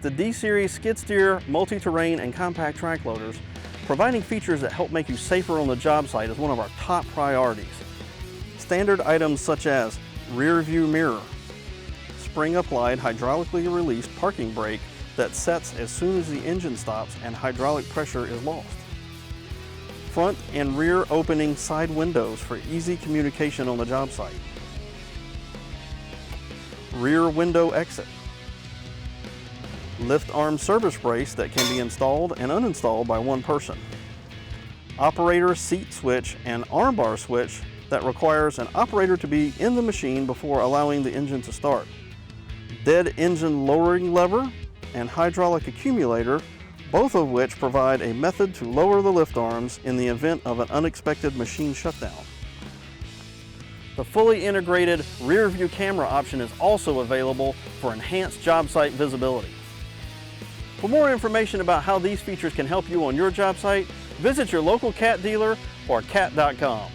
With the D-Series skid steer, multi-terrain, and compact track loaders, providing features that help make you safer on the job site is one of our top priorities. Standard items such as Rearview Mirror, spring-applied hydraulically released parking brake that sets as soon as the engine stops and hydraulic pressure is lost. Front and rear opening side windows for easy communication on the job site. Rear window exit. Lift arm service brace that can be installed and uninstalled by one person. Operator seat switch and armbar switch that requires an operator to be in the machine before allowing the engine to start. Dead engine lowering lever and hydraulic accumulator, both of which provide a method to lower the lift arms in the event of an unexpected machine shutdown. The fully integrated rear view camera option is also available for enhanced job site visibility. For more information about how these features can help you on your job site, visit your local CAT dealer or cat.com.